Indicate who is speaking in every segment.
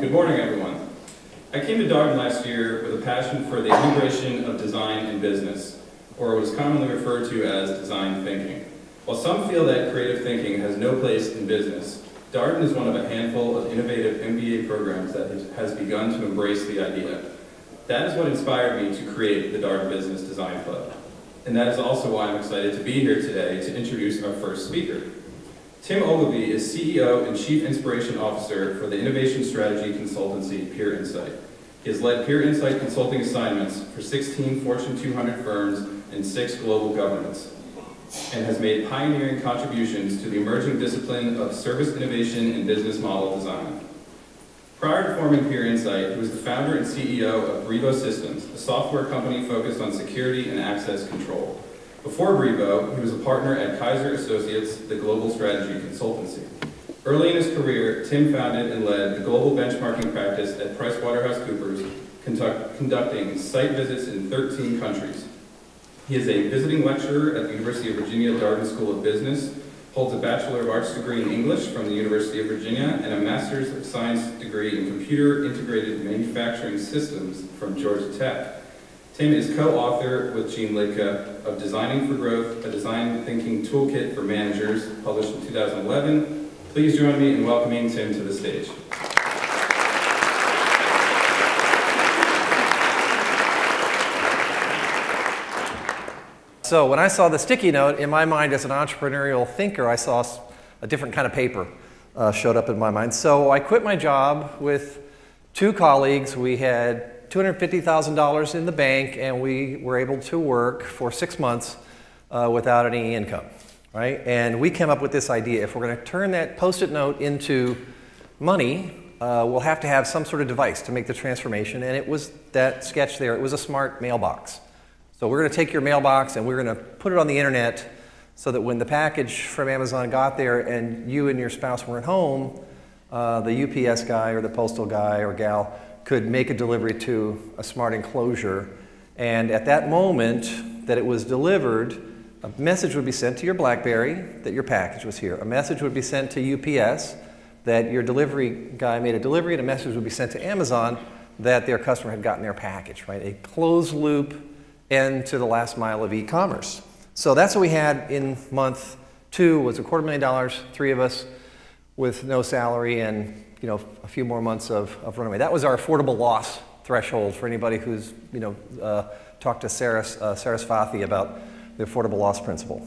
Speaker 1: Good morning, everyone. I came to Darden last year with a passion for the integration of design and business, or what is commonly referred to as design thinking. While some feel that creative thinking has no place in business, Darden is one of a handful of innovative MBA programs that has begun to embrace the idea. That is what inspired me to create the Darden Business Design Club. And that is also why I'm excited to be here today to introduce our first speaker. Tim Ogilvie is CEO and Chief Inspiration Officer for the innovation strategy consultancy Peer Insight. He has led Peer Insight consulting assignments for 16 Fortune 200 firms and 6 global governments, and has made pioneering contributions to the emerging discipline of service innovation and business model design. Prior to forming Peer Insight, he was the founder and CEO of Brevo Systems, a software company focused on security and access control. Before Brevo, he was a partner at Kaiser Associates, the global strategy consultancy. Early in his career, Tim founded and led the global benchmarking practice at PricewaterhouseCoopers, conducting site visits in 13 countries. He is a visiting lecturer at the University of Virginia Darden School of Business, holds a Bachelor of Arts degree in English from the University of Virginia, and a Master's of Science degree in Computer Integrated Manufacturing Systems from Georgia Tech. Tim is co-author with Gene Lidka of Designing for Growth, a design thinking toolkit for managers, published in 2011. Please join me in welcoming Tim to the stage.
Speaker 2: So when I saw the sticky note, in my mind as an entrepreneurial thinker, I saw a different kind of paper showed up in my mind. So I quit my job with 2 colleagues. We had $250,000 in the bank, and we were able to work for 6 months without any income, right? And we came up with this idea: if we're going to turn that Post-it note into money, we'll have to have some sort of device to make the transformation. And it was that sketch there. It was a smart mailbox. So we're going to take your mailbox and we're going to put it on the internet so that when the package from Amazon got there and you and your spouse weren't home, the UPS guy or the postal guy or gal could make a delivery to a smart enclosure. And at that moment that it was delivered, a message would be sent to your BlackBerry that your package was here. A message would be sent to UPS that your delivery guy made a delivery, and a message would be sent to Amazon that their customer had gotten their package, right? A closed loop end to the last mile of e-commerce. So that's what we had in month 2, was $250,000, 3 of us with no salary and a few more months of runaway. That was our affordable loss threshold for anybody who's talked to Saraswati about the affordable loss principle.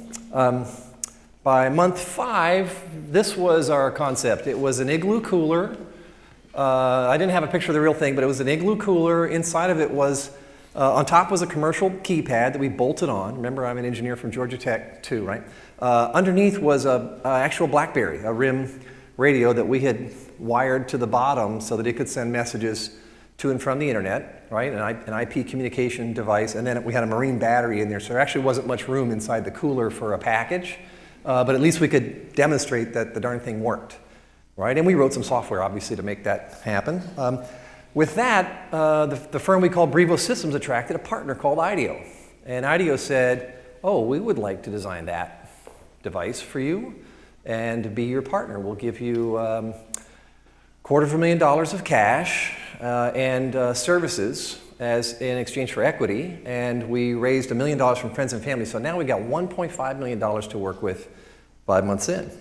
Speaker 2: By month 5, this was our concept. It was an igloo cooler. I didn't have a picture of the real thing, but it was an igloo cooler. Inside of it was on top was a commercial keypad that we bolted on. Remember, I'm an engineer from Georgia Tech too, right? Underneath was an actual BlackBerry, a RIM radio that we had wired to the bottom so that it could send messages to and from the internet, right? An IP communication device. And then we had a marine battery in there, so there actually wasn't much room inside the cooler for a package. But at least we could demonstrate that the darn thing worked, right? And we wrote some software, obviously, to make that happen. With that, the firm we called Brevo Systems attracted a partner called IDEO. And IDEO said, oh, we would like to design that device for you and be your partner. We'll give you $250,000 of cash and services in exchange for equity. And we raised $1 million from friends and family. So now we got $1.5 million to work with 5 months in.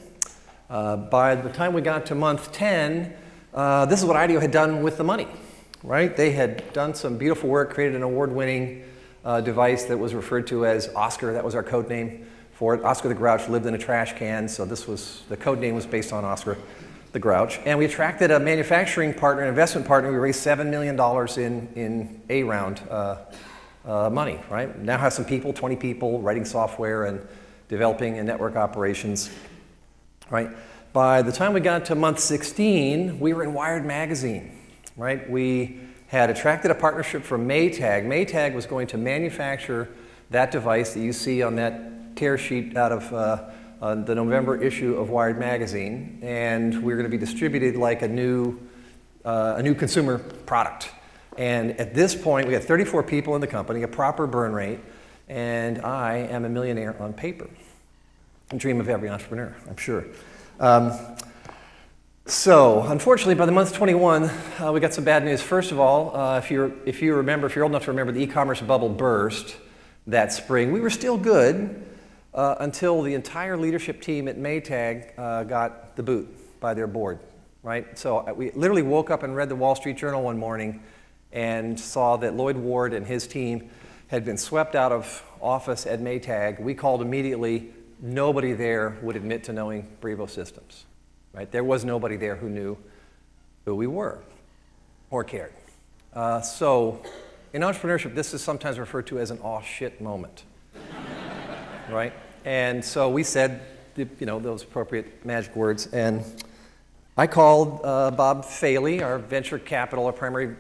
Speaker 2: By the time we got to month 10, this is what IDEO had done with the money, right? They had done some beautiful work, created an award-winning device that was referred to as Oscar. That was our code name for it. Oscar the Grouch lived in a trash can, so the code name was based on Oscar the Grouch. And we attracted a manufacturing partner, an investment partner. We raised $7 million in A-round money, right? Now have some people, 20 people, writing software and developing and network operations, right? By the time we got to month 16, we were in Wired magazine, right? We had attracted a partnership from Maytag. Maytag was going to manufacture that device that you see on that tear sheet out of the November issue of Wired magazine, and we were going to be distributed like a new consumer product. And at this point, we had 34 people in the company, a proper burn rate, and I am a millionaire on paper. A dream of every entrepreneur, I'm sure. So, unfortunately, by the month 21, we got some bad news. First of all, if you're old enough to remember, the e-commerce bubble burst that spring. We were still good until the entire leadership team at Maytag got the boot by their board, right? So we literally woke up and read the Wall Street Journal one morning and saw that Lloyd Ward and his team had been swept out of office at Maytag. We called immediately. Nobody there would admit to knowing Brevo Systems. Right? There was nobody there who knew who we were or cared. So in entrepreneurship, this is sometimes referred to as an aw shit moment. Right? And so we said, those appropriate magic words. And I called Bob Faley, our venture capital, our primary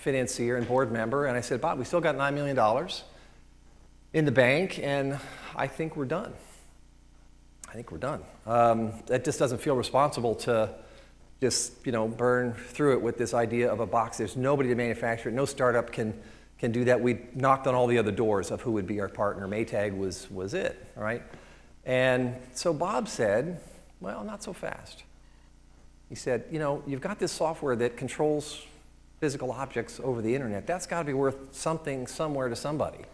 Speaker 2: financier and board member, and I said, Bob, we still got $9 million in the bank, and I think we're done. That just doesn't feel responsible to just, burn through it with this idea of a box. There's nobody to manufacture it. No startup can do that. We knocked on all the other doors of who would be our partner. Maytag was it, right? And so Bob said, well, not so fast. He said, you've got this software that controls physical objects over the internet. That's got to be worth something somewhere to somebody.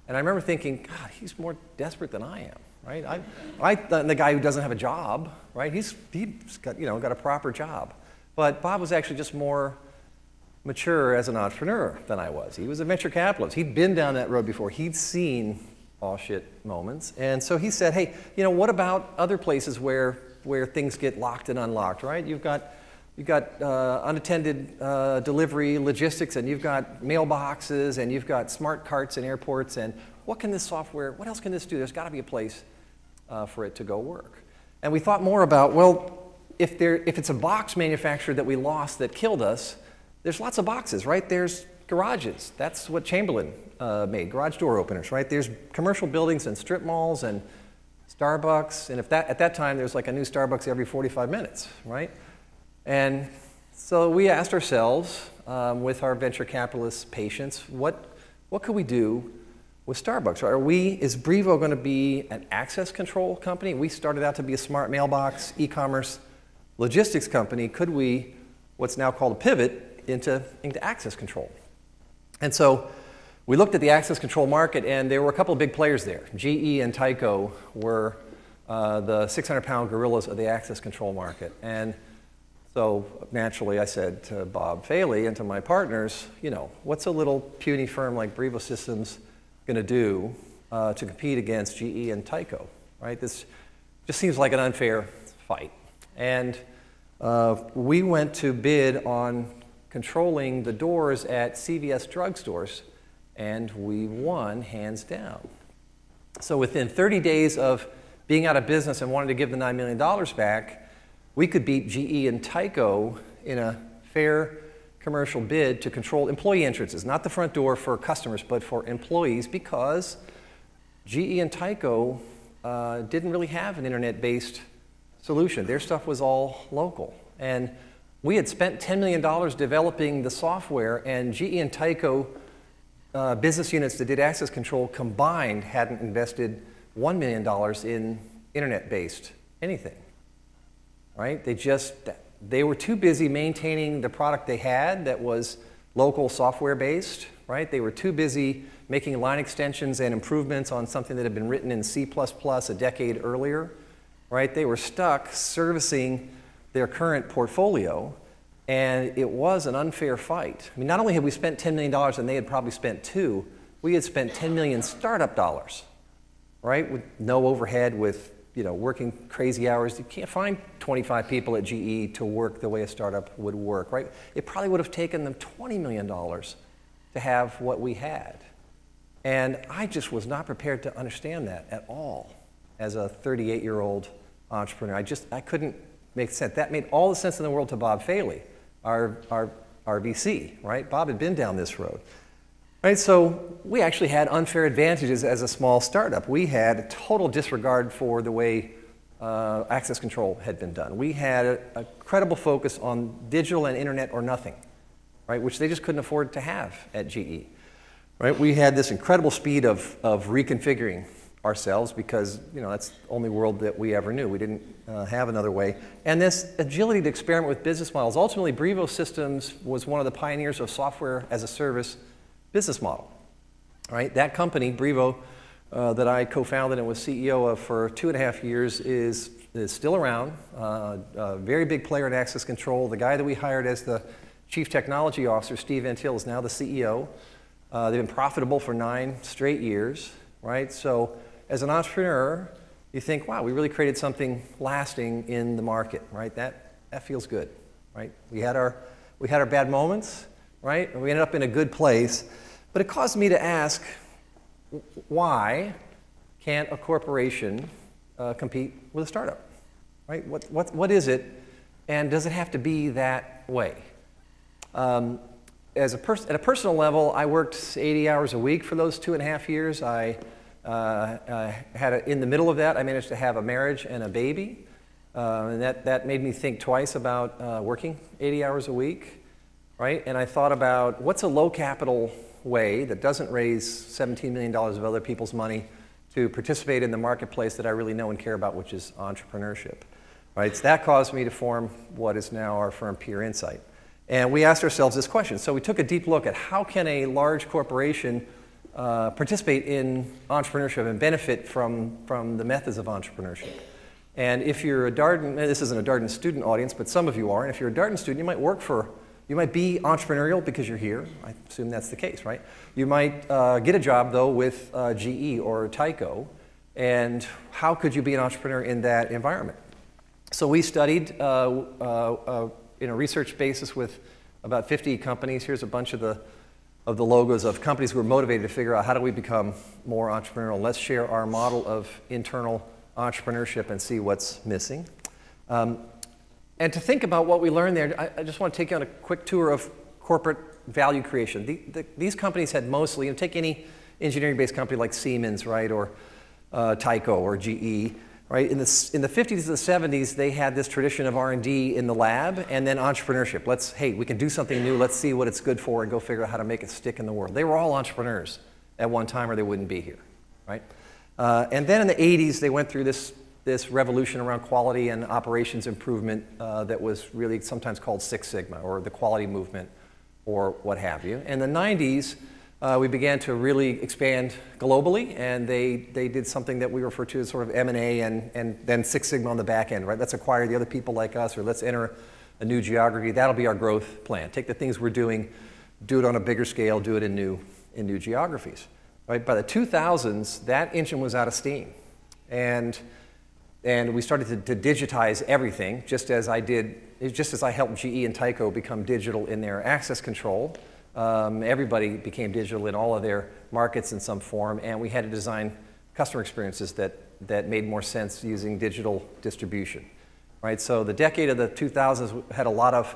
Speaker 2: And I remember thinking, God, he's more desperate than I am. Right? I'm the guy who doesn't have a job, right? He's got, got a proper job. But Bob was actually just more mature as an entrepreneur than I was. He was a venture capitalist. He'd been down that road before. He'd seen all shit moments. And so he said, hey, what about other places where things get locked and unlocked, right? You've got unattended delivery logistics, and you've got mailboxes, and you've got smart carts in airports, and what else can this do? There's got to be a place for it to go work. And we thought more about, well, if it's a box manufacturer that we lost that killed us, there's lots of boxes, right? There's garages. That's what Chamberlain made, garage door openers, right? There's commercial buildings and strip malls and Starbucks, and at that time, there's like a new Starbucks every 45 minutes, right? And so we asked ourselves, with our venture capitalist patience, what could we do with Starbucks? Is Brevo going to be an access control company? We started out to be a smart mailbox, e-commerce, logistics company. Could we, what's now called a pivot, into access control? And so we looked at the access control market, and there were a couple of big players there. GE and Tyco were the 600-pound gorillas of the access control market. And so naturally, I said to Bob Faley and to my partners, what's a little puny firm like Brevo Systems going to do to compete against GE and Tyco, right? This just seems like an unfair fight. And we went to bid on controlling the doors at CVS drugstores, and we won hands down. So within 30 days of being out of business and wanting to give the $9 million back, we could beat GE and Tyco in a fair commercial bid to control employee entrances, not the front door for customers, but for employees, because GE and Tyco didn't really have an internet-based solution. Their stuff was all local. And we had spent $10 million developing the software, and GE and Tyco business units that did access control combined hadn't invested $1 million in internet-based anything, right? They were too busy maintaining the product they had that was local software-based, right? They were too busy making line extensions and improvements on something that had been written in C++ a decade earlier, right? They were stuck servicing their current portfolio, and it was an unfair fight. I mean, not only had we spent $10 million and they had probably spent $2 million, we had spent $10 million startup dollars, right? With no overhead, with working crazy hours. You can't find 25 people at GE to work the way a startup would work, right? It probably would have taken them $20 million to have what we had. And I just was not prepared to understand that at all as a 38-year-old entrepreneur. I couldn't make sense. That made all the sense in the world to Bob Faley, our VC, right? Bob had been down this road. Right, so we actually had unfair advantages as a small startup. We had a total disregard for the way access control had been done. We had a credible focus on digital and internet or nothing, right, which they just couldn't afford to have at GE. Right, we had this incredible speed of reconfiguring ourselves because, that's the only world that we ever knew. We didn't have another way. And this agility to experiment with business models. Ultimately, Brevo Systems was one of the pioneers of software as a service business model. Right? That company, Brevo, that I co-founded and was CEO of for 2.5 years is still around. A very big player in access control. The guy that we hired as the Chief Technology Officer, Steve Van Til, is now the CEO. They've been profitable for 9 straight years, right? So as an entrepreneur, you think, wow, we really created something lasting in the market, right? That feels good, right? We had our bad moments, right? And we ended up in a good place. But it caused me to ask, why can't a corporation compete with a startup, right? What is it, and does it have to be that way? At a personal level, I worked 80 hours a week for those 2.5 years. In the middle of that, I managed to have a marriage and a baby, and that made me think twice about working 80 hours a week, right? And I thought about what's a low capital way that doesn't raise $17 million of other people's money to participate in the marketplace that I really know and care about, which is entrepreneurship, right? So that caused me to form what is now our firm, Peer Insight. And we asked ourselves this question. So we took a deep look at how can a large corporation participate in entrepreneurship and benefit from the methods of entrepreneurship. And if you're a Darden, this isn't a Darden student audience, but some of you are, and if you're a Darden student, you might be entrepreneurial because you're here. I assume that's the case, right? You might get a job, though, with GE or Tyco, and how could you be an entrepreneur in that environment? So we studied in a research basis with about 50 companies. Here's a bunch of the logos of companies who were motivated to figure out how do we become more entrepreneurial. Let's share our model of internal entrepreneurship and see what's missing. And to think about what we learned there, I just want to take you on a quick tour of corporate value creation. These companies had mostly, take any engineering-based company like Siemens, right, or Tyco or GE, right? In the 50s and the 70s, they had this tradition of R&D in the lab and then entrepreneurship. Hey, we can do something new. Let's see what it's good for and go figure out how to make it stick in the world. They were all entrepreneurs at one time or they wouldn't be here, right? And then in the 80s, they went through this revolution around quality and operations improvement that was really sometimes called Six Sigma or the quality movement or what have you. In the 90s, we began to really expand globally, and they did something that we refer to as sort of M&A and then Six Sigma on the back end, right? Let's acquire the other people like us, or let's enter a new geography. That'll be our growth plan. Take the things we're doing, do it on a bigger scale, do it in new geographies, right? By the 2000s, that engine was out of steam, and we started to digitize everything, just as I helped GE and Tyco become digital in their access control. Everybody became digital in all of their markets in some form, and we had to design customer experiences that made more sense using digital distribution, right? So the decade of the 2000s had a lot of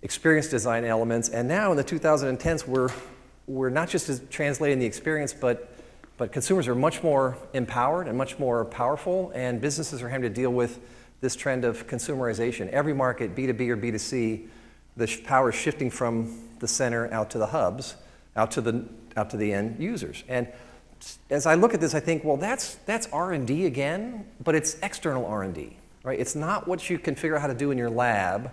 Speaker 2: experience design elements, and now in the 2010s, we're not just translating the experience, but consumers are much more empowered and much more powerful, and businesses are having to deal with this trend of consumerization. Every market, B2B or B2C, the power is shifting from the center out to the hubs, out to the end users. And as I look at this, I think, well, that's R&D again, but it's external R&D, right? It's not what you can figure out how to do in your lab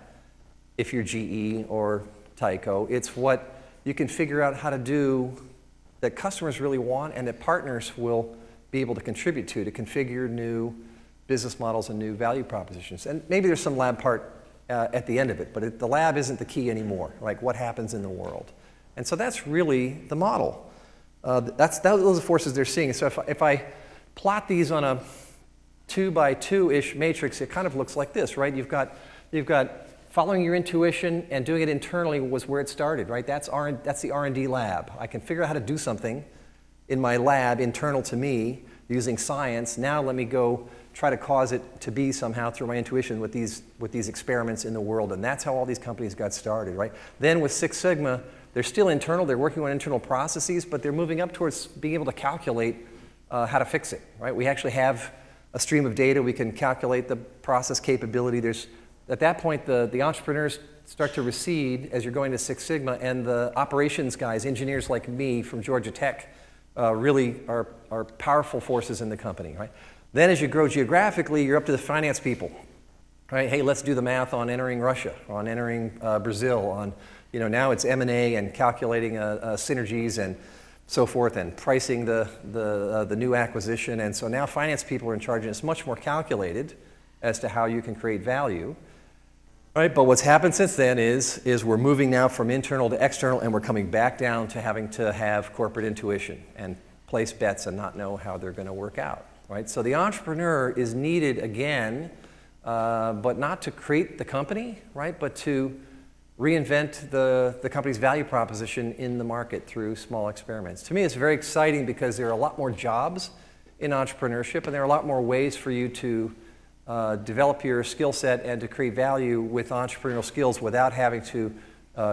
Speaker 2: if you're GE or Tyco. It's what you can figure out how to do that customers really want and that partners will be able to contribute to configure new business models and new value propositions. And maybe there's some lab part at the end of it, but the lab isn't the key anymore, like what happens in the world. And so that's really the model. Those are the forces they're seeing. So if I plot these on a 2x2-ish matrix, it kind of looks like this, right? You've got following your intuition and doing it internally was where it started, right? That's the R&D lab. I can figure out how to do something in my lab internal to me using science. Now let me go try to cause it to be somehow through my intuition with these experiments in the world. And that's how all these companies got started, right? Then with Six Sigma, they're still internal. They're working on internal processes, but they're moving up towards being able to calculate how to fix it, right? We actually have a stream of data. We can calculate the process capability. At that point, the entrepreneurs start to recede as you're going to Six Sigma, and the operations guys, engineers like me from Georgia Tech, really are powerful forces in the company, right? Then as you grow geographically, you're up to the finance people, right? Hey, let's do the math on entering Russia, on entering Brazil, on, now it's M&A and calculating synergies and so forth, and pricing the new acquisition. And so now finance people are in charge, and it's much more calculated as to how you can create value. Right, but what's happened since then is we're moving now from internal to external, and we're coming back down to having to have corporate intuition and place bets and not know how they're going to work out. Right? So the entrepreneur is needed again, but not to create the company, right? But to reinvent the company's value proposition in the market through small experiments. To me, it's very exciting because there are a lot more jobs in entrepreneurship, and there are a lot more ways for you to develop your skill set and to create value with entrepreneurial skills without having to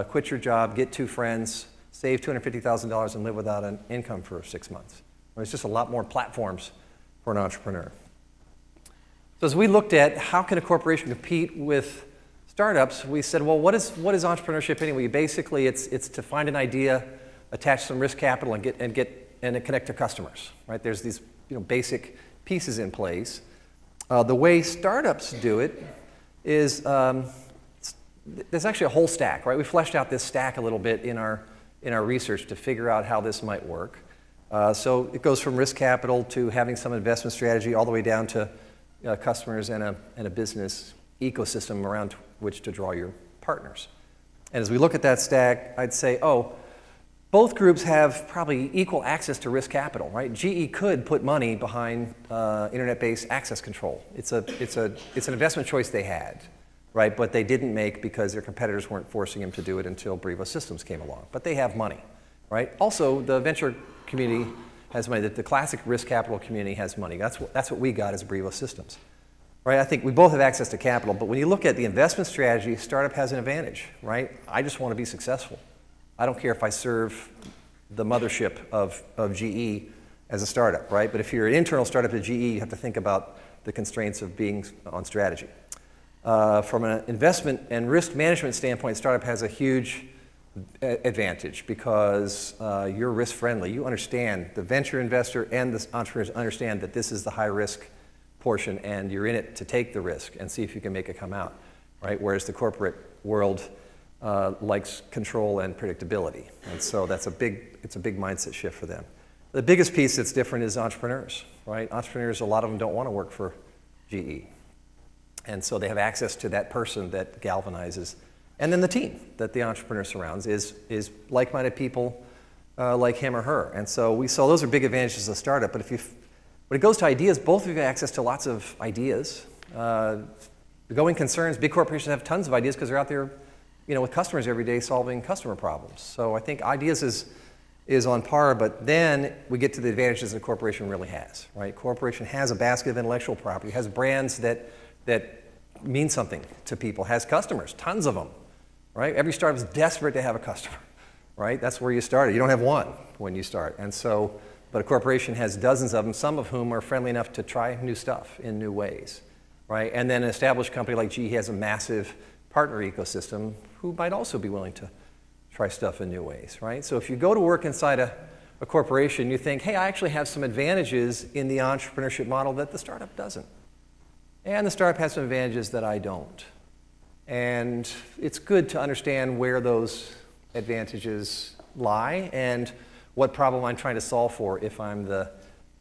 Speaker 2: quit your job, get two friends, save $250,000 and live without an income for 6 months. There's just a lot more platforms for an entrepreneur. So as we looked at how can a corporation compete with startups, we said, well, what is entrepreneurship anyway? Basically, it's to find an idea, attach some risk capital, and connect to customers. Right? There's these basic pieces in place. The way startups do it is there's actually a whole stack, right? We fleshed out this stack a little bit in our research to figure out how this might work. So it goes from risk capital to having some investment strategy all the way down to customers and a business ecosystem around which to draw your partners. And as we look at that stack, I'd say, both groups have probably equal access to risk capital, right? GE could put money behind internet-based access control. It's an investment choice they had, right? But they didn't make because their competitors weren't forcing them to do it until Brevo Systems came along. But they have money, right? Also, the venture community has money. The classic risk capital community has money. That's what we got as Brevo Systems, right? I think we both have access to capital. But when you look at the investment strategy, startup has an advantage, right? I just want to be successful. I don't care if I serve the mothership of GE as a startup, right? But if you're an internal startup at GE, you have to think about the constraints of being on strategy. From an investment and risk management standpoint, startup has a huge advantage because you're risk friendly. You understand, the venture investor and the entrepreneurs understand that this is the high risk portion and you're in it to take the risk and see if you can make it come out, right? Whereas the corporate world likes control and predictability. And so it's a big mindset shift for them. The biggest piece that's different is entrepreneurs, right? Entrepreneurs, a lot of them don't want to work for GE. And so they have access to that person that galvanizes. And then the team that the entrepreneur surrounds is like-minded people like him or her. And so we saw those are big advantages of a startup. But when it goes to ideas, both of you have access to lots of ideas. The going concerns, big corporations have tons of ideas because they're out there with customers every day solving customer problems. So I think ideas is on par, but then we get to the advantages that a corporation really has, right? Corporation has a basket of intellectual property, has brands that mean something to people, has customers, tons of them, right? Every startup is desperate to have a customer, right? That's where you started. You don't have one when you start. And so, but a corporation has dozens of them, some of whom are friendly enough to try new stuff in new ways, right? And then an established company like GE has a massive partner ecosystem who might also be willing to try stuff in new ways, right? So if you go to work inside a corporation, you think, hey, I actually have some advantages in the entrepreneurship model that the startup doesn't. And the startup has some advantages that I don't. And it's good to understand where those advantages lie and what problem I'm trying to solve for if I'm the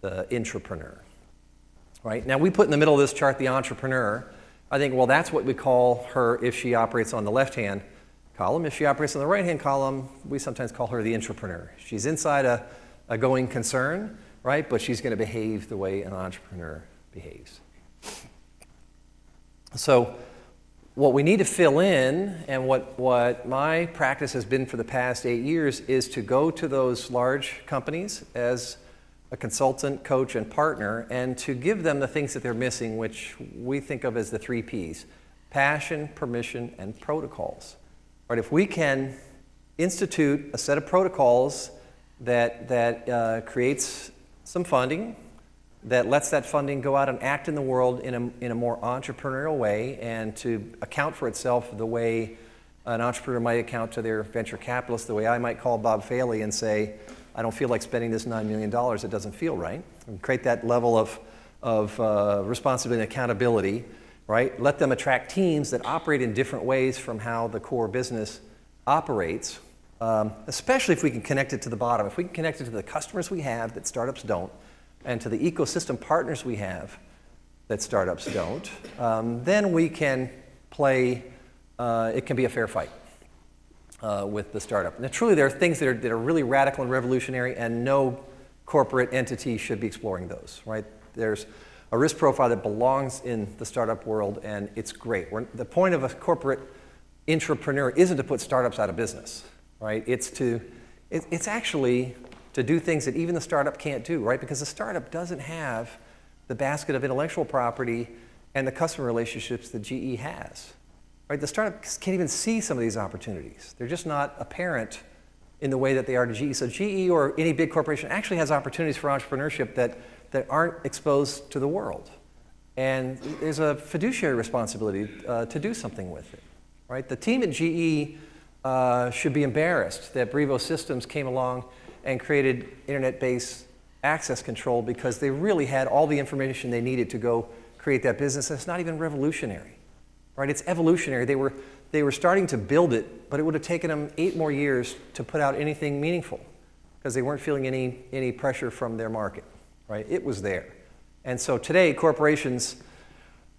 Speaker 2: intrapreneur, right? Now, we put in the middle of this chart the entrepreneur. I think, well, that's what we call her if she operates on the left-hand column. If she operates on the right-hand column, we sometimes call her the intrapreneur. She's inside a going concern, right? But she's going to behave the way an entrepreneur behaves. So what we need to fill in, and what my practice has been for the past 8 years, is to go to those large companies as a consultant, coach, and partner, and to give them the things that they're missing, which we think of as the 3 Ps: passion, permission, and protocols. Right? If we can institute a set of protocols that creates some funding, that lets that funding go out and act in the world in a more entrepreneurial way and to account for itself the way an entrepreneur might account to their venture capitalist, the way I might call Bob Faley and say, I don't feel like spending this $9 million, it doesn't feel right. And create that level of responsibility and accountability, right? Let them attract teams that operate in different ways from how the core business operates, especially if we can connect it to the bottom. If we can connect it to the customers we have that startups don't, and to the ecosystem partners we have that startups don't, then we can play, it can be a fair fight with the startup. Now truly there are things that are really radical and revolutionary, and no corporate entity should be exploring those, right? There's a risk profile that belongs in the startup world, and it's great. The point of a corporate intrapreneur isn't to put startups out of business, right? It's actually to do things that even the startup can't do, right? Because the startup doesn't have the basket of intellectual property and the customer relationships that GE has, right? The startups can't even see some of these opportunities. They're just not apparent in the way that they are to GE. So GE or any big corporation actually has opportunities for entrepreneurship that aren't exposed to the world. And there's a fiduciary responsibility to do something with it, right? The team at GE should be embarrassed that Brevo Systems came along and created internet-based access control, because they really had all the information they needed to go create that business. And it's not even revolutionary, right? It's evolutionary. They were starting to build it, but it would have taken them 8 more years to put out anything meaningful, because they weren't feeling any pressure from their market, right? It was there. And so today, corporations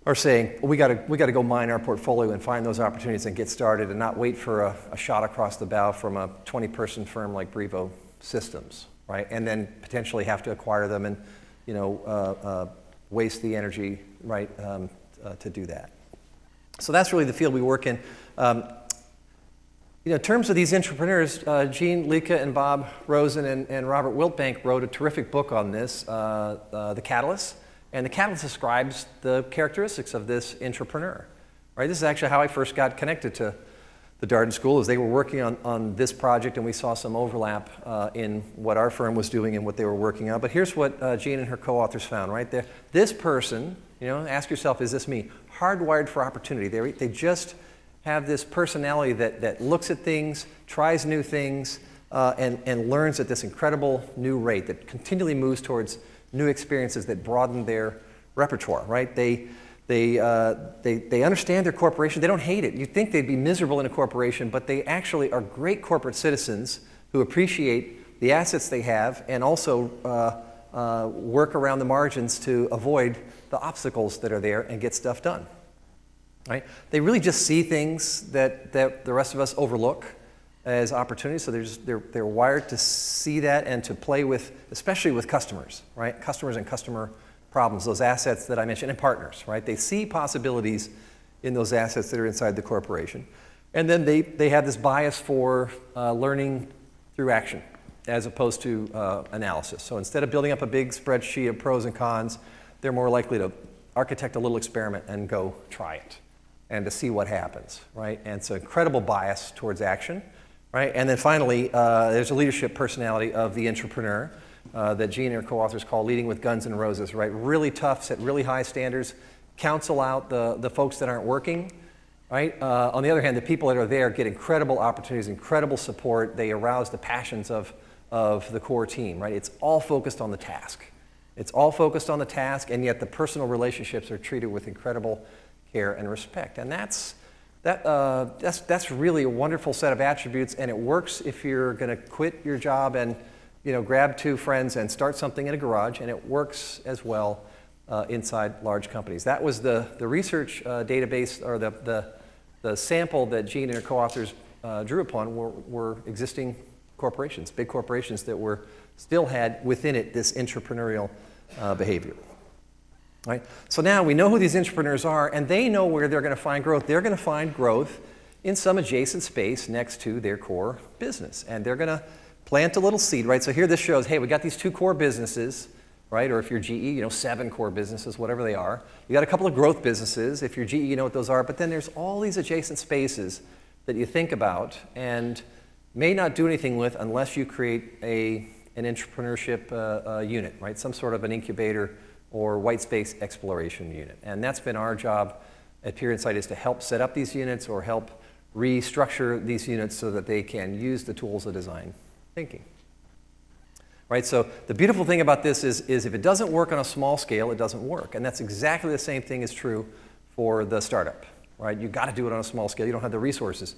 Speaker 2: are saying, well, we got to go mine our portfolio and find those opportunities and get started, and not wait for a shot across the bow from a 20-person firm like Brevo Systems, right? And then potentially have to acquire them and, you know, waste the energy, right, to do that. So that's really the field we work in. You know, in terms of these entrepreneurs, Gene Lika and Bob Rosen and Robert Wiltbank wrote a terrific book on this, The Catalyst. And The Catalyst describes the characteristics of this entrepreneur, right? This is actually how I first got connected to the Darden School, as they were working on this project, and we saw some overlap in what our firm was doing and what they were working on. But here's what Jean and her co-authors found, right? This person, you know, ask yourself, is this me? Hardwired for opportunity. They just have this personality that looks at things, tries new things, and learns at this incredible new rate, that continually moves towards new experiences that broaden their repertoire, right? They understand their corporation. They don't hate it. You'd think they'd be miserable in a corporation, but they actually are great corporate citizens who appreciate the assets they have, and also work around the margins to avoid the obstacles that are there and get stuff done, right? They really just see things that the rest of us overlook as opportunities. So they're wired to see that and to play with, especially with customers, right? Customers and customer problems, those assets that I mentioned, and partners, right? They see possibilities in those assets that are inside the corporation. And then they have this bias for learning through action as opposed to analysis. So instead of building up a big spreadsheet of pros and cons, they're more likely to architect a little experiment and go try it and to see what happens, right? And it's an incredible bias towards action, right? And then finally, there's a leadership personality of the entrepreneur that Jean and her co-authors call leading with guns and roses, right? Really tough, set really high standards, counsel out the folks that aren't working, right? On the other hand, the people that are there get incredible opportunities, incredible support. They arouse the passions of the core team, right? It's all focused on the task. It's all focused on the task, and yet the personal relationships are treated with incredible care and respect. And that's really a wonderful set of attributes, and it works if you're going to quit your job and, you know, grab 2 friends and start something in a garage, and it works as well inside large companies. That was the research database, or the sample that Jean and her co-authors drew upon were existing corporations, big corporations that still had within it this entrepreneurial behavior. Right? So now we know who these entrepreneurs are, and they know where they're going to find growth. They're going to find growth in some adjacent space next to their core business, and they're going to plant a little seed, right? So here this shows, hey, we got these 2 core businesses, right? Or if you're GE, you know, 7 core businesses, whatever they are. You got a couple of growth businesses. If you're GE, you know what those are. But then there's all these adjacent spaces that you think about and may not do anything with unless you create an entrepreneurship unit, right? Some sort of an incubator or white space exploration unit. And that's been our job at Peer Insight, is to help set up these units or help restructure these units so that they can use the tools of design thinking. right? So the beautiful thing about this is if it doesn't work on a small scale, it doesn't work. And that's exactly the same thing is true for the startup, right? You've got to do it on a small scale. You don't have the resources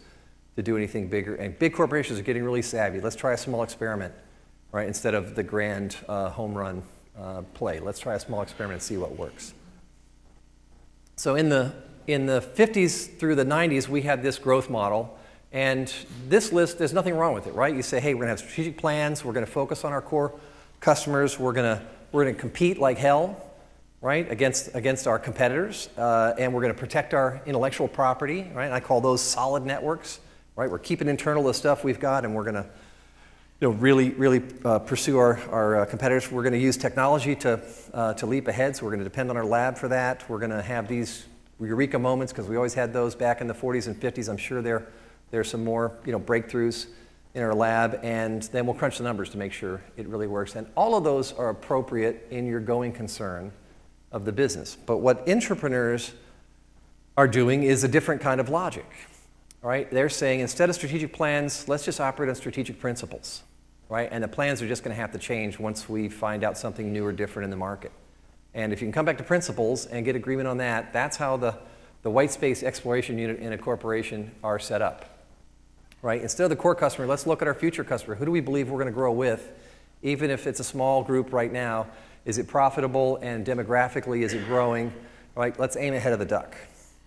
Speaker 2: to do anything bigger. And big corporations are getting really savvy. Let's try a small experiment, right? Instead of the grand home run play. Let's try a small experiment and see what works. So in the 50s through the 90s, we had this growth model. And this list, there's nothing wrong with it, right? You say, hey, we're going to have strategic plans. We're going to focus on our core customers. We're going to compete like hell, right, against our competitors. And we're going to protect our intellectual property, right? And I call those solid networks, right? We're keeping internal the stuff we've got, and we're going to really pursue our competitors. We're going to use technology to leap ahead, so we're going to depend on our lab for that. We're going to have these eureka moments, because we always had those back in the 40s and 50s. I'm sure there's some more breakthroughs in our lab, and then we'll crunch the numbers to make sure it really works. And all of those are appropriate in your going concern of the business. But what intrapreneurs are doing is a different kind of logic. Right? They're saying, instead of strategic plans, let's just operate on strategic principles. Right? And the plans are just going to have to change once we find out something new or different in the market. And if you can come back to principles and get agreement on that, that's how the white space exploration unit in a corporation are set up. Right? Instead of the core customer, let's look at our future customer. Who do we believe we're going to grow with? Even if it's a small group right now, is it profitable, and demographically, is it growing? Right? Let's aim ahead of the duck.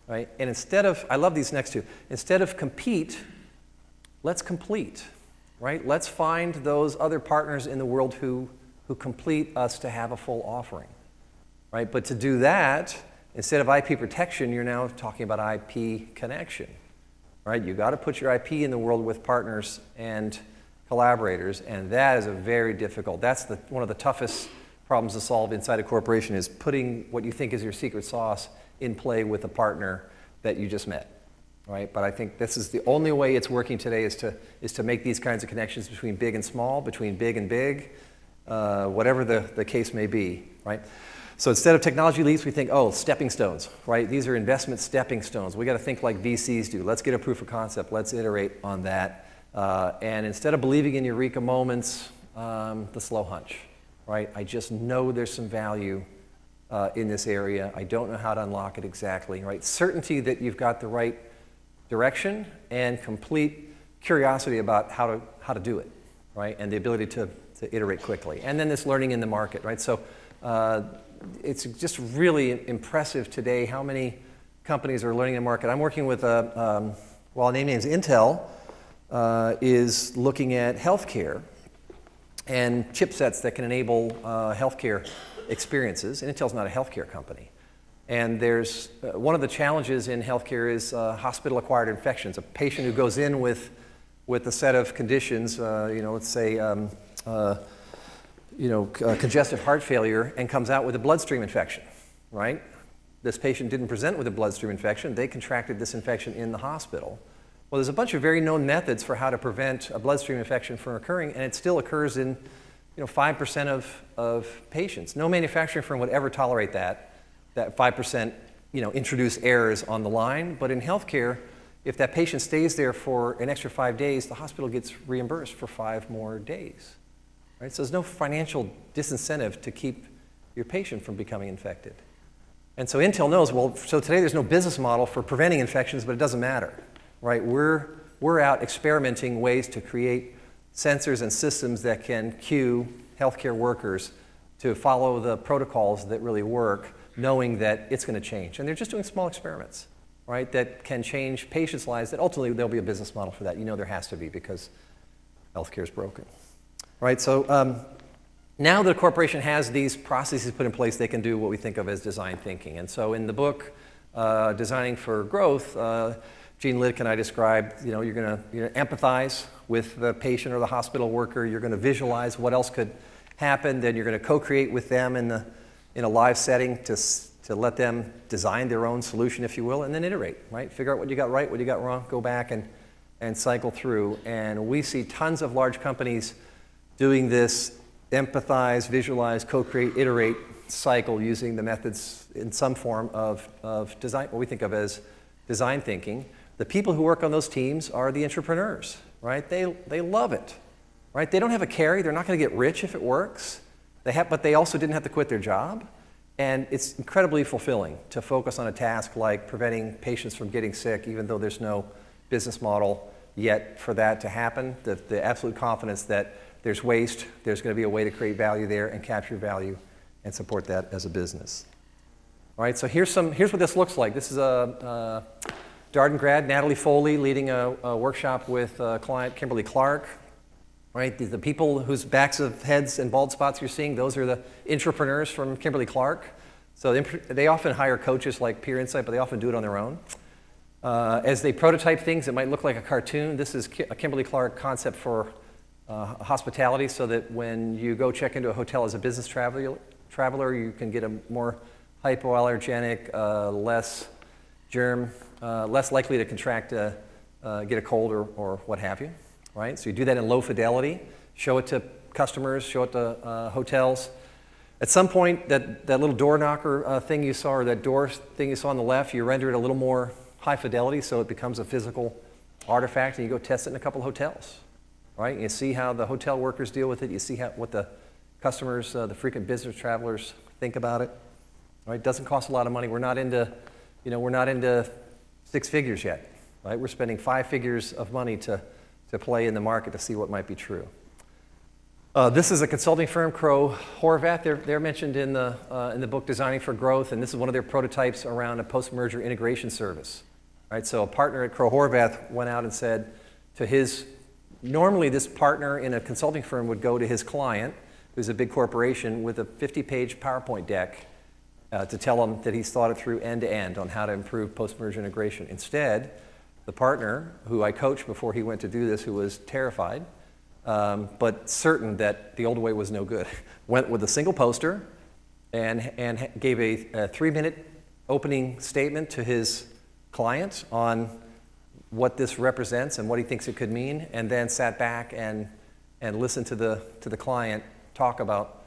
Speaker 2: Right? And instead of, I love these next two, instead of compete, let's complete. Right? Let's find those other partners in the world who complete us to have a full offering. Right? But to do that, instead of IP protection, you're now talking about IP connection. Right? You've got to put your IP in the world with partners and collaborators, and that is a very difficult, that's one of the toughest problems to solve inside a corporation, is putting what you think is your secret sauce in play with a partner that you just met. Right? But I think this is the only way it's working today, is to make these kinds of connections between big and small, between big and big, whatever the case may be. Right? So instead of technology leaps, we think, oh, stepping stones, right? These are investment stepping stones. We got to think like VCs do. Let's get a proof of concept. Let's iterate on that. And instead of believing in eureka moments, the slow hunch, right? I just know there's some value in this area. I don't know how to unlock it exactly, right? Certainty that you've got the right direction, and complete curiosity about how to do it, right? And the ability to iterate quickly. And then this learning in the market, right? So it's just really impressive today how many companies are learning in the market. I'm working with a name name's Intel, is looking at healthcare and chipsets that can enable healthcare experiences. And Intel's not a healthcare company. And there's one of the challenges in healthcare is hospital-acquired infections. A patient who goes in with a set of conditions, let's say congestive heart failure, and comes out with a bloodstream infection, right? This patient didn't present with a bloodstream infection. They contracted this infection in the hospital. Well, there's a bunch of very known methods for how to prevent a bloodstream infection from occurring, and it still occurs in 5% of patients. No manufacturing firm would ever tolerate that 5% introduce errors on the line. But in healthcare, if that patient stays there for an extra 5 days, the hospital gets reimbursed for 5 more days. Right? So there's no financial disincentive to keep your patient from becoming infected. And so Intel knows, well, so today there's no business model for preventing infections, but it doesn't matter. Right? We're out experimenting ways to create sensors and systems that can cue healthcare workers to follow the protocols that really work, knowing that it's going to change. And they're just doing small experiments, right, that can change patients' lives, that ultimately there'll be a business model for that. There has to be, because healthcare is broken. Right, so now the corporation has these processes put in place, they can do what we think of as design thinking. And so in the book, Designing for Growth, Gene Liddick and I described, you're going to empathize with the patient or the hospital worker, you're going to visualize what else could happen, then you're going to co-create with them in a live setting to let them design their own solution, if you will, and then iterate, right? Figure out what you got right, what you got wrong, go back and cycle through. And we see tons of large companies doing this empathize, visualize, co-create, iterate cycle using the methods in some form of design, what we think of as design thinking. The people who work on those teams are the intrapreneurs, right? They love it, right? They don't have a carry. They're not going to get rich if it works. But they also didn't have to quit their job. And it's incredibly fulfilling to focus on a task like preventing patients from getting sick, even though there's no business model yet for that to happen. The absolute confidence that there's waste, there's going to be a way to create value there and capture value and support that as a business. All right, so here's what this looks like. This is a Darden grad, Natalie Foley, leading a workshop with client Kimberly Clark. Right, the people whose backs of heads and bald spots you're seeing, those are the intrapreneurs from Kimberly Clark. So they often hire coaches like Peer Insight, but they often do it on their own. As they prototype things, it might look like a cartoon. This is a Kimberly Clark concept for hospitality, so that when you go check into a hotel as a business traveler, you can get a more hypoallergenic, less likely to contract, get a cold or what have you. Right? So you do that in low fidelity, show it to customers, show it to hotels. At some point, that little door knocker thing you saw, or that door thing you saw on the left, you render it a little more high fidelity so it becomes a physical artifact, and you go test it in a couple of hotels. Right? You see how the hotel workers deal with it. You see what the customers, the frequent business travelers think about it. Right? It doesn't cost a lot of money. We're not into, we're not into 6 figures yet. Right? We're spending 5 figures of money to play in the market to see what might be true. This is a consulting firm, Crowe Horvath. They're mentioned in the book Designing for Growth, and this is one of their prototypes around a post-merger integration service. Right? So a partner at Crowe Horvath went out and said to his, normally this partner in a consulting firm would go to his client, who's a big corporation, with a 50-page PowerPoint deck to tell him that he's thought it through end to end on how to improve post-merger integration. Instead, the partner, who I coached before he went to do this, who was terrified, but certain that the old way was no good, went with a single poster and gave a 3-minute opening statement to his client on what this represents and what he thinks it could mean, and then sat back and listened to the client talk about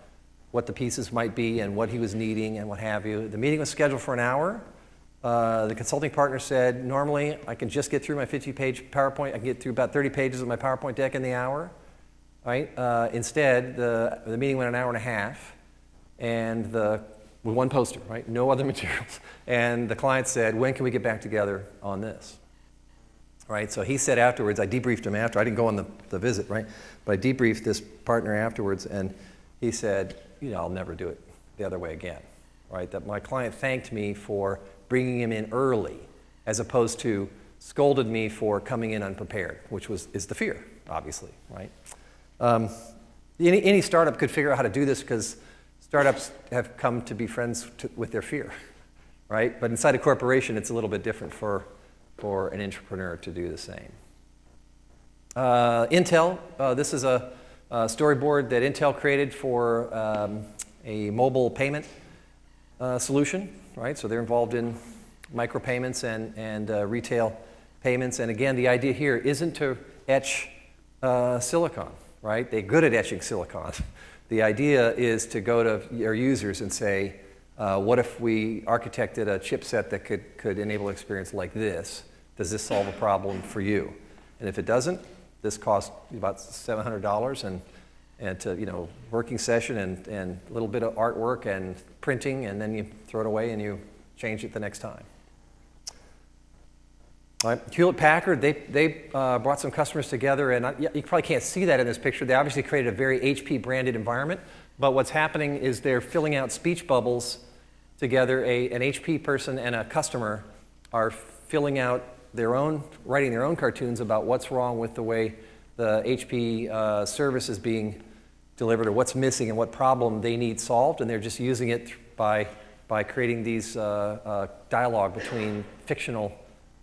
Speaker 2: what the pieces might be and what he was needing and what have you. The meeting was scheduled for an hour. The consulting partner said, normally I can just get through my 50-page PowerPoint. I can get through about 30 pages of my PowerPoint deck in the hour. Right? Instead, the meeting went an hour and a half, and with one poster, right? No other materials. And the client said, when can we get back together on this? Right? So he said afterwards, I debriefed him after. I didn't go on the visit, right? But I debriefed this partner afterwards, and he said, I'll never do it the other way again. Right? That my client thanked me for bringing him in early, as opposed to scolded me for coming in unprepared, which is the fear, obviously, right? Any startup could figure out how to do this, because startups have come to be friends with their fear, right? But inside a corporation, it's a little bit different for an entrepreneur to do the same. Intel, this is a storyboard that Intel created for a mobile payment solution, right? So they're involved in micropayments and retail payments. And again, the idea here isn't to etch silicon, right? They're good at etching silicon. The idea is to go to your users and say, what if we architected a chipset that could enable an experience like this? Does this solve a problem for you? And if it doesn't, this costs about $700 and to, working session and a little bit of artwork and printing, and then you throw it away and you change it the next time. All right. Hewlett-Packard, they brought some customers together, and you probably can't see that in this picture. They obviously created a very HP-branded environment, but what's happening is they're filling out speech bubbles together. An HP person and a customer are filling out writing their own cartoons about what's wrong with the way the HP service is being delivered, or what's missing and what problem they need solved, and they're just using it by creating these dialogue between fictional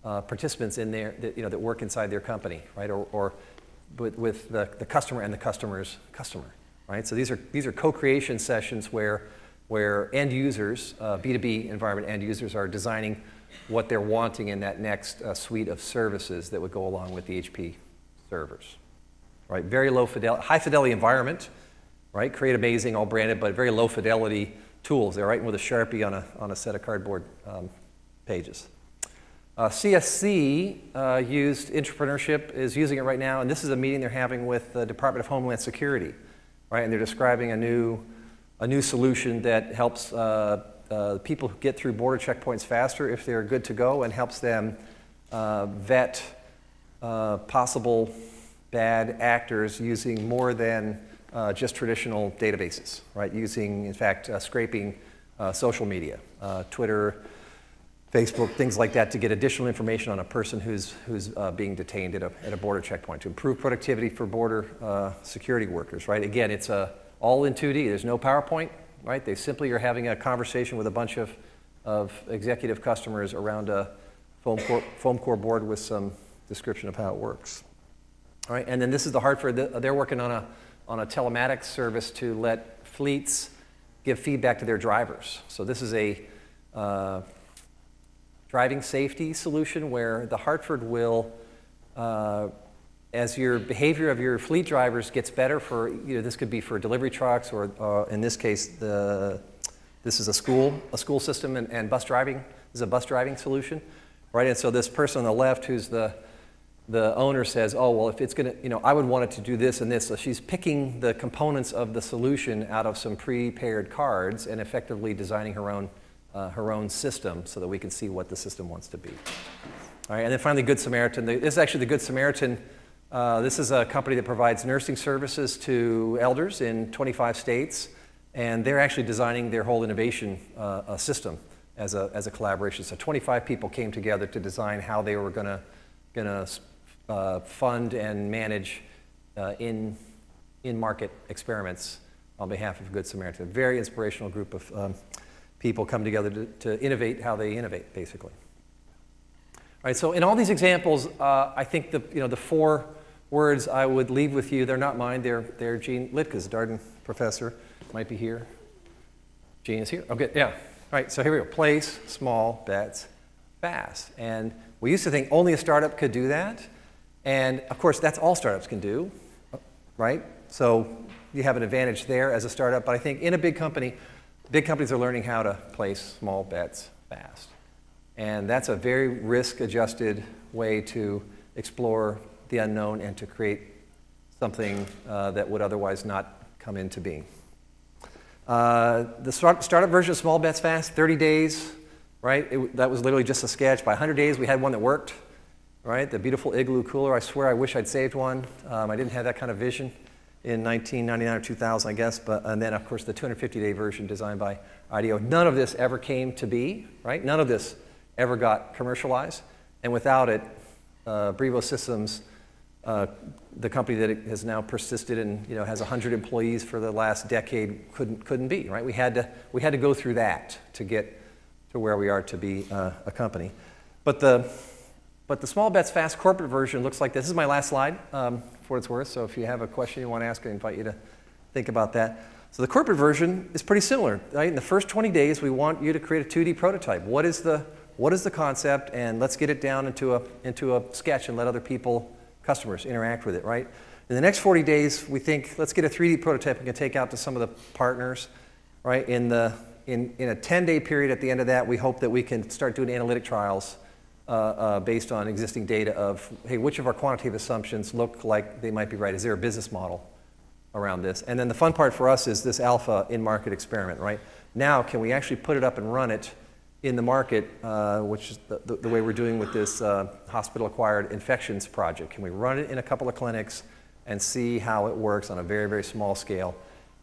Speaker 2: participants in there that work inside their company, right? Or with the customer and the customer's customer, right? So these are co-creation sessions where end users, B2B environment end users, are designing what they're wanting in that next suite of services that would go along with the HP servers, right? Very low fidelity, high fidelity environment, right? Create amazing, all branded, but very low fidelity tools. They're writing with a Sharpie on a set of cardboard pages. CSC used Intrapreneurship, is using it right now, and this is a meeting they're having with the Department of Homeland Security, right? And they're describing a new solution that helps people get through border checkpoints faster if they're good to go, and helps them vet possible bad actors using more than just traditional databases, right? Using, in fact, scraping social media, Twitter, Facebook, things like that, to get additional information on a person who's being detained at a border checkpoint, to improve productivity for border security workers, right? Again, it's all in 2D. There's no PowerPoint, right? They simply are having a conversation with a bunch of executive customers around a foam core board with some description of how it works. All right, and then this is the Hartford. They're working on a telematics service to let fleets give feedback to their drivers. So this is a driving safety solution where the Hartford will, as your behavior of your fleet drivers gets better for, this could be for delivery trucks, or in this case, this is a school system and bus driving. This is a bus driving solution, right? And so this person on the left, who's the owner, says, oh, well, if it's going to, I would want it to do this and this. So she's picking the components of the solution out of some prepared cards and effectively designing her own system so that we can see what the system wants to be. All right, and then finally, Good Samaritan. This is actually the Good Samaritan. This is a company that provides nursing services to elders in 25 states, and they're actually designing their whole innovation system as a collaboration. So 25 people came together to design how they were going to fund and manage in-market experiments on behalf of Good Samaritan. A very inspirational group of people come together to innovate how they innovate, basically. All right, so in all these examples, I think the four words I would leave with you, they're not mine, they're Gene Litka's, Darden professor, might be here. Gene is here, okay, yeah. All right, so here we go, place, small, bets, fast. And we used to think only a startup could do that. And of course, that's all startups can do, right? So you have an advantage there as a startup. But I think in a big company, big companies are learning how to place small bets fast. And that's a very risk-adjusted way to explore the unknown and to create something that would otherwise not come into being. The startup version of Small Bets Fast, 30 days, right? That was literally just a sketch. By 100 days, we had one that worked, right? The beautiful Igloo cooler. I swear I wish I'd saved one. I didn't have that kind of vision in 1999 or 2000, I guess. And then, of course, the 250-day version designed by IDEO. None of this ever came to be, right? None of this ever got commercialized. And without it, Brevo Systems, the company that has now persisted and has 100 employees for the last decade, couldn't be, right? We had to go through that to get to where we are to be a company. But the Small Bets Fast corporate version looks like this. This is my last slide, for what it's worth. So if you have a question you want to ask, I invite you to think about that. So the corporate version is pretty similar, right? In the first 20 days, we want you to create a 2D prototype. What is the concept? And let's get it down into a sketch and let other customers interact with it, right? In the next 40 days, we think, let's get a 3D prototype we can take out to some of the partners, right? In a 10-day period at the end of that, we hope that we can start doing analytic trials based on existing data of, hey, which of our quantitative assumptions look like they might be right? Is there a business model around this? And then the fun part for us is this alpha in-market experiment, right? Now, can we actually put it up and run it in the market, which is the way we're doing with this hospital-acquired infections project? Can we run it in a couple of clinics and see how it works on a very, very small scale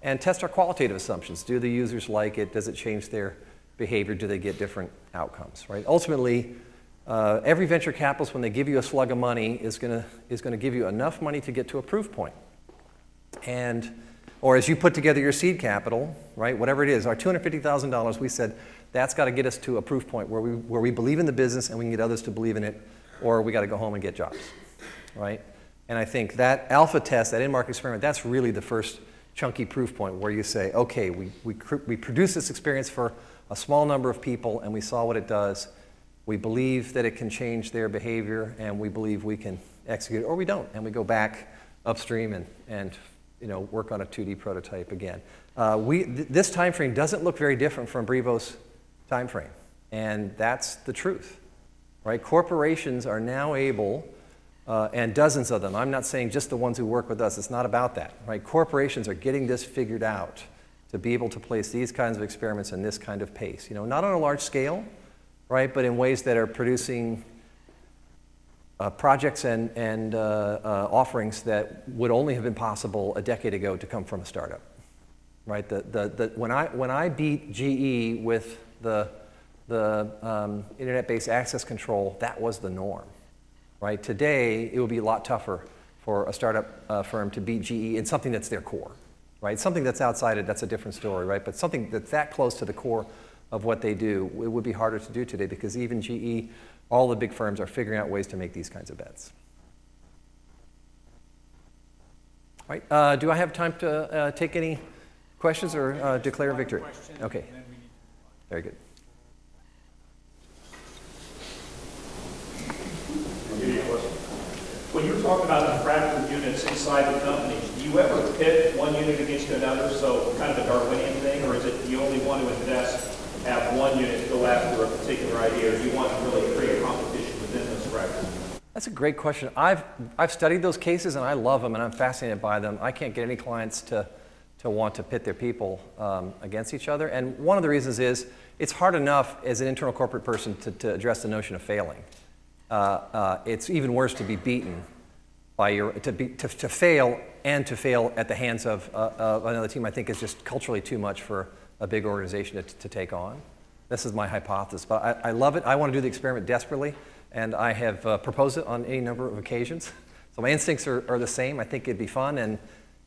Speaker 2: and test our qualitative assumptions? Do the users like it? Does it change their behavior? Do they get different outcomes, right? Ultimately, every venture capitalist, when they give you a slug of money, is going to give you enough money to get to a proof point. Or as you put together your seed capital, right, whatever it is, our $250,000, we said, that's got to get us to a proof point where we believe in the business and we can get others to believe in it, or we got to go home and get jobs, right? And I think that alpha test, that in-market experiment, that's really the first chunky proof point where you say, okay, we produced this experience for a small number of people and we saw what it does. We believe that it can change their behavior and we believe we can execute it, or we don't, and we go back upstream and work on a 2D prototype again. This time frame doesn't look very different from Brevo's time frame, and that's the truth. right? Corporations are now able, and dozens of them, I'm not saying just the ones who work with us, it's not about that, right? Corporations are getting this figured out to be able to place these kinds of experiments in this kind of pace. You know, not on a large scale, right, but in ways that are producing projects and offerings that would only have been possible a decade ago to come from a startup, right? When I beat GE with the internet-based access control, that was the norm, right? Today, it would be a lot tougher for a startup firm to beat GE in something that's their core, right? Something that's outside it, that's a different story, right? But something that's that close to the core of what they do, it would be harder to do today because even GE, all the big firms are figuring out ways to make these kinds of bets. All right, do I have time to take any questions or declare victory? Okay, very good.
Speaker 3: When you're talking about the fractured units inside the company, do you ever pit one unit against another, so kind of a Darwinian thing, or is it you only want to invest, have one unit go after a particular idea, or do you want to really create a competition within those fractures?
Speaker 2: That's a great question. I've studied those cases, and I love them, and I'm fascinated by them. I can't get any clients to want to pit their people against each other, and one of the reasons is it's hard enough as an internal corporate person to address the notion of failing. It's even worse to be beaten by to fail and to fail at the hands of another team. I think is just culturally too much for a big organization to take on. This is my hypothesis, but I love it. I want to do the experiment desperately, and I have proposed it on any number of occasions. So my instincts are the same. I think it'd be fun, and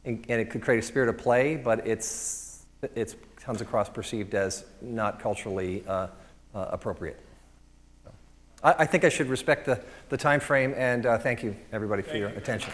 Speaker 2: it could create a spirit of play, but it comes across perceived as not culturally appropriate. I think I should respect the time frame, and thank you, everybody, for your attention.